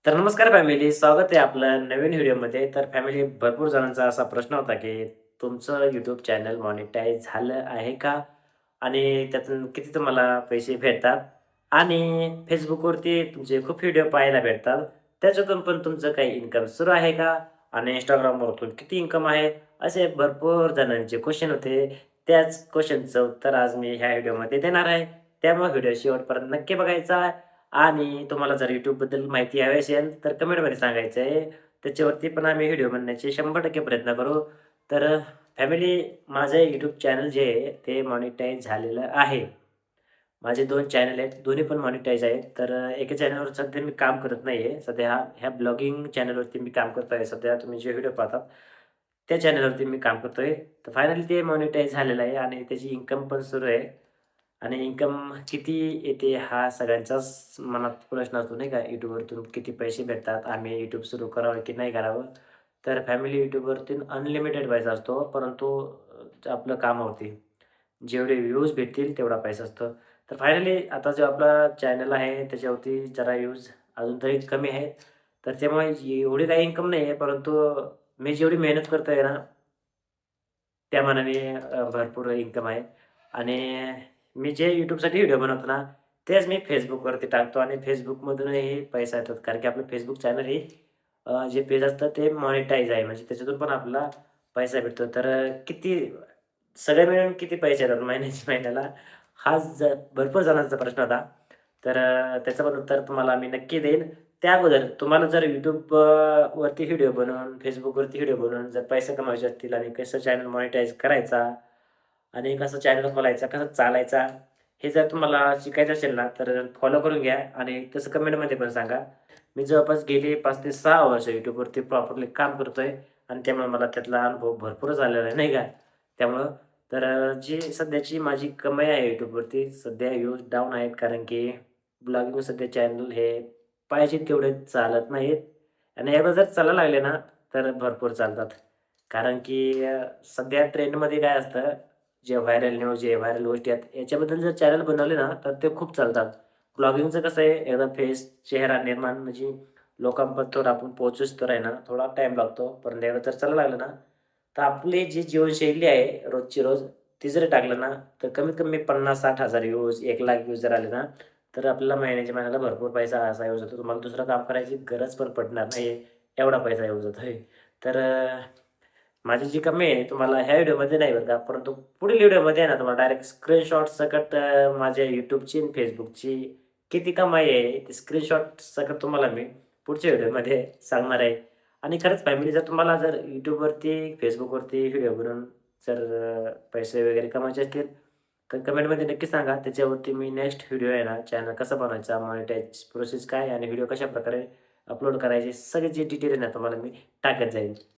तर नमस्कार फॅमिली, स्वागत आहे आपलं नवीन व्हिडिओमध्ये. तर फॅमिली भरपूर जणांचा असा प्रश्न होता, की तुमचं YouTube चॅनल मॉनिटाईज झालं आहे का? आणि त्यातून किती तुम्हाला पैसे भेटतात? आणि Facebookवरती तुमचे खूप व्हिडिओ पाहायला भेटतात. त्याच्यातून पण तुमचं काही इन्कम सुरू आहे का? आणि Instagramवरतून किती इन्कम आहे? असे भरपूर जणांचे क्वेशन होते. त्याच क्वेशनचं उत्तर आज मी ह्या व्हिडिओमध्ये देणार आहे. त्यामुळे व्हिडिओ शेवटपर्यंत नक्की बघायचा आणि तुम्हाला जर YouTubeबद्दल माहिती हवी असेल, तर कमेंटमध्ये सांगायचं आहे. त्याच्यावरती पण आम्ही व्हिडिओ बनवण्याचे 100% प्रयत्न करू. तर फॅमिली माझं YouTube चॅनल जे आहे, ते मॉनिटाईज झालेलं आहे. माझे 2 चॅनल आहेत. दोन्ही पण मॉनिटाईज आहेत. तर एका चॅनलवर सध्या मी काम करत नाही आहे. सध्या ह्या ब्लॉगिंग चॅनलवरती मी काम करत आहे. सध्या तुम्ही जे व्हिडिओ पाहतात, त्या चॅनलवरती मी काम करतोय. तर फायनली ते मॉनिटाईज झालेलं आहे आणि त्याची इन्कम पण सुरू आहे. आणि इन्कम किती येते हा सगळ्यांचाच मनात प्रश्न असतो नाही का? YouTubeवरतून किती पैसे भेटतात? आम्ही YouTube सुरू करावं की नाही करावं? तर फॅमिली YouTubeवरती अनलिमिटेड पैसा असतो. परंतु आपलं कामावरती. जेवढे व्ह्यूज भेटतील तेवढा पैसा असतो. तर फायनली आता जो आपला चॅनल आहे त्याच्यावरती जरा व्ह्यूज अजून तरी कमी आहेत. तर त्यामुळे एवढी काही इन्कम नाही आहे. परंतु मी जेवढी मेहनत करतोय ना, त्या मानाने भरपूर इन्कम आहे. आणि मी जे YouTubeसाठी व्हिडिओ बनवतो ना, तेच मी Facebookवरती टाकतो आणि Facebookमधूनही पैसा येतात. कारण की आपलं Facebook चॅनल हे जे पेज असतं ते मॉनिटाईज आहे. म्हणजे त्याच्यातून पण आपल्याला पैसा भेटतो. तर किती सगळे मिळून किती पैसे येतात महिन्याला? हा भरपूर जणांचा प्रश्न होता. तर त्याचं पण उत्तर तुम्हाला मी नक्की देईन. त्या अगोदर तुम्हाला जर YouTube वरती व्हिडिओ बनवून, Facebookवरती व्हिडिओ बनवून जर पैसे कमवायचे असतील आणि कसं चॅनल मॉनिटाईज करायचा आणि कसं चॅनल खोलायचा, कसा चालायचा, हे जर तुम्हाला शिकायचं असेल ना, तर फॉलो करून घ्या आणि तसं कमेंटमध्ये पण सांगा. मी जवळपास गेली 5 ते 6 वर्ष YouTubeवरती प्रॉपरली काम करतोय आणि त्यामुळे मला त्यातला अनुभव भरपूरच आलेला आहे, नाही का? त्यामुळं तर जी सध्याची माझी कमाई आहे YouTubeवरती, सध्या व्ह्यूज डाऊन आहेत कारण की ब्लॉगिंग सध्या चॅनल हे पाहिजे तेवढे चालत नाहीत आणि एकदा जर चालायला लागले ना, तर भरपूर चालतात. कारण की सध्या ट्रेंडमध्ये काय असतं, जे व्हायरल न्यूज आहे, व्हायरल गोष्टी आहेत, याच्याबद्दल जर चॅनल बनवले ना, तर ते खूप चालतात. ब्लॉगिंगचं कसं आहे, एकदा फेस, चेहरा निर्माण म्हणजे लोकांपर्यंत आपण पोहोचूच तर आहे ना, थोडा टाईम लागतो. पण एकदा जर चालायला लागलं ना, तर आपली जी जीवनशैली आहे रोजची रोज, ती जर टाकलं ना, तर कमीत कमी 50,000-60,000 व्ह्यूज, 1,00,000 व्ह्यूज जर आले ना, तर आपल्याला महिन्याच्या महिन्याला भरपूर पैसा असा येऊन जातो. तुम्हाला दुसरं काम करायची गरज पण पडणार नाही. एवढा पैसा येऊन जातोय. तर माझी जी कमाई आहे तुम्हाला ह्या व्हिडिओमध्ये नाही बरं का, परंतु पुढील व्हिडिओमध्ये आहे ना, तुम्हाला डायरेक्ट स्क्रीनशॉट सकट माझ्या YouTubeची आणि Facebookची किती कमाई आहे, ती स्क्रीनशॉट सकट तुम्हाला मी पुढच्या व्हिडिओमध्ये सांगणार आहे. आणि खरंच फॅमिली जर तुम्हाला जर YouTubeवरती, Facebookवरती व्हिडिओ बनवून जर पैसे वगैरे कमवायचे असतील, तर कमेंटमध्ये नक्की सांगा. त्याच्यावरती मी नेक्स्ट व्हिडिओ आहे ना, चॅनल कसा बनवायचा, मॉनिटाईज प्रोसेस काय आणि व्हिडिओ कशाप्रकारे अपलोड करायचे, सगळी जी डिटेल आहे ना, तुम्हाला मी टाकत जाईल.